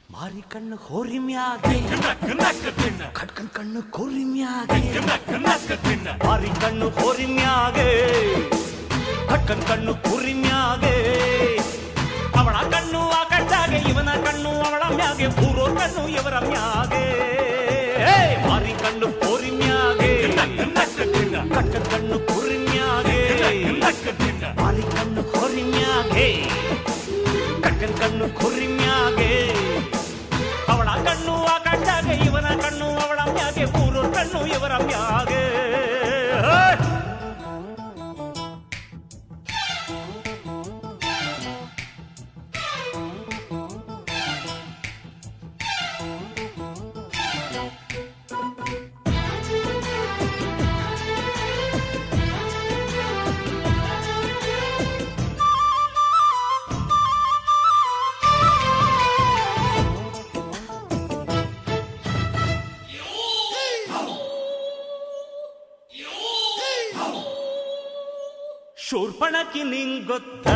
ಮಾರಿ ಕಣ್ಣು ಹೋರಿ ಮ್ಯಾಗೆ ಕಟ್ಕನ್ ಕಣ್ಣು ಕೋರಿ ಮ್ಯಾಗೆ ಮಾರಿ ಕಣ್ಣು ಹೋರಿ ಮ್ಯಾಗೆ ಕಟ್ಕನ್ ಕಣ್ಣು ಕೋರಿ ಮ್ಯಾಗೆ ಅವಳ ಕಣ್ಣು ಆ ಕಟ್ಟಾಗೆ ಇವನ ಕಣ್ಣು ಅವಳ ಮ್ಯಾಗೆ ಊರೋ ಕಣ್ಣು ಇವರ ಮ್ಯಾಗೆ ಮಾರಿ ಕಣ್ಣು ಕೋರಿ ಮ್ಯಾಗೆ ಕಟ್ಕನ್ ಕಣ್ಣು ಕೋರಿ ಮ್ಯಾಗೆ ಮಾರಿ ಕಣ್ಣು ಹೋರಿ ಮ್ಯಾಗೆ ಕಟ್ಕನ್ ಕಣ್ಣು ಕೋರಿ ಮ್ಯಾಗೆ ಅವಳ ಕಣ್ಣು ಆ ಕಟ್ಟಾಗೆ ಇವನ ಕಣ್ಣು ಅವಳ ಮ್ಯಾಗೆ ಊರೋ ಕಣ್ಣು ಇವರ ಮ್ಯಾಗೆ ಶೂರ್ಪಣಕಿ ನಿಂಗೊತ್ತ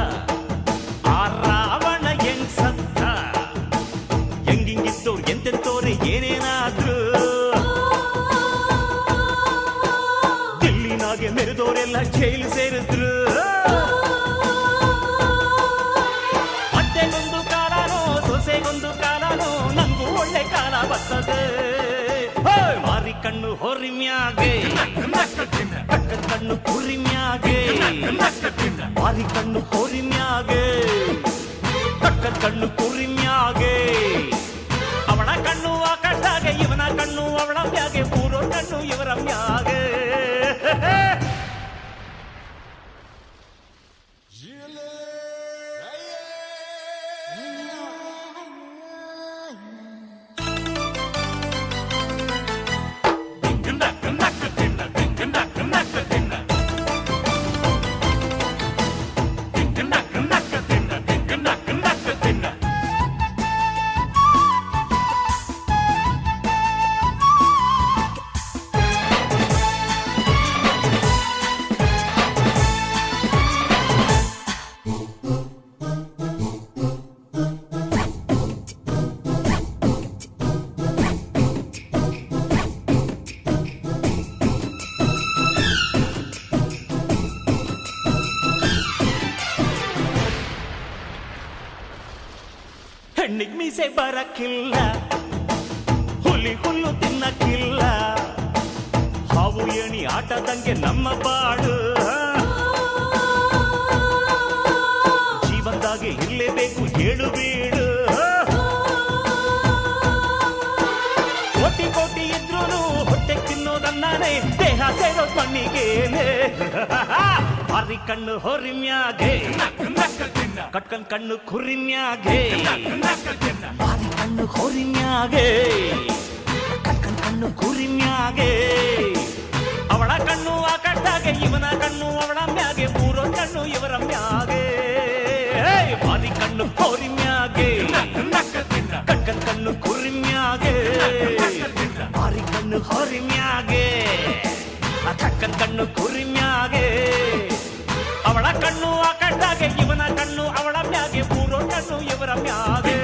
ಆ ರಾವಣ ಹೆಂಗ್ ಸತ್ತ ಹೆಂಗಿಂಗಿದ್ದವ್ರು ಎಂತೆಂತೋರೆ ಏನೇನಾದ್ರು ದಿಲ್ಲಿನಾಗೆ ಮೆರೆದೋರೆಲ್ಲ ಜೈಲು ಸೇರಿದ್ರು ಅತ್ತೆಗೊಂದು ಕಾಲನೋ ಸೊಸೆಗೊಂದು ಕಾಲನೋ ನಂಗೂ ಒಳ್ಳೆ ಕಾಲ ಬರ್ತದೆ ಮಾರಿ ಕಣ್ಣು ಹೊರಿ ಮ್ಯಾಗೆ ಕಟ್ಕನ್ ಕಣ್ಣು ಕುರಿ ಮ್ಯಾಗೆ ಮಾರಿ ಕಣ್ಣು ಹೋರಿ ಮ್ಯಾಗೆ ಕಟ್ಕನ್ ಕಣ್ಣು ಕುರಿ ಮ್ಯಾಗೆ ಅವಳ ಕಣ್ಣು ಆ ಕಟ್ಟಾಗೆ ಇವನ ಕಣ್ಣು ಅವಳ ಮ್ಯಾಗೆ ಊರೋ ಕಣ್ಣು ಇವರ ಮ್ಯಾಗೆ ಹೆಣ್ಣಿಗ್ ಮೀಸೆ ಬರಕ್ಕಿಲ್ಲ ಹುಲಿ ಹುಲ್ಲು ತಿನ್ನಕ್ಕಿಲ್ಲ ಹಾವು ಏಣಿ ಆಟದಂಗೆ ನಮ್ಮ ಬಾಳು ಜೀವನದಾಗೆ ಇರಲೇಬೇಕು ಹೇಳು ಬೀಡು ಕೋಟಿ ಕೋಟಿ ಇದ್ರೂನು ಹೊಟ್ಟೆ ತಿನ್ನೋದನ್ನಾನೆ ದೇಹ ಸೇರೋದ್ ಮಣ್ಣಿಗೇನೆ ಮಾರಿ ಕಣ್ಣು ಹೊರಿ ಮ್ಯಾಗೆ ಕಟ್ಕನ್ ಕಣ್ಣು ಕುರಿ ಮ್ಯಾಗೆ ಮಾರಿ ಕಣ್ಣು ಹೋರಿ ಮ್ಯಾಗೆ ಕಟ್ಕನ್ ಕಣ್ಣು ಕುರಿ ಮ್ಯಾಗೆ ಅವಳ ಕಣ್ಣು ಆ ಕಟ್ಟಾಗೆ ಇವನ ಕಣ್ಣು ಅವಳ ಮ್ಯಾಗೆ ಊರೋ ಕಣ್ಣು ಇವರ ಮ್ಯಾಗೆ ಮಾರಿ ಕಣ್ಣು ಹೋರಿ ಮ್ಯಾಗೆ ಕಟ್ಕನ್ ಕಣ್ಣು ಕುರಿ ಮ್ಯಾಗೆ ಮಾರಿ ಕಣ್ಣು ಹೋರಿ ಮ್ಯಾಗೆ ಕಟ್ಕನ್ ಕಣ್ಣು ಕುರಿ ಮ್ಯಾಗೆ ಅವಳ ಕಣ್ಣು ಆ ಕಟ್ಟಾಗೆ ಇವನ ಕಣ್ಣು ಅವಳ ಮ್ಯಾಗೆ ಊರೋ ಕಣ್ಣು ಇವರ ಮ್ಯಾಗೆ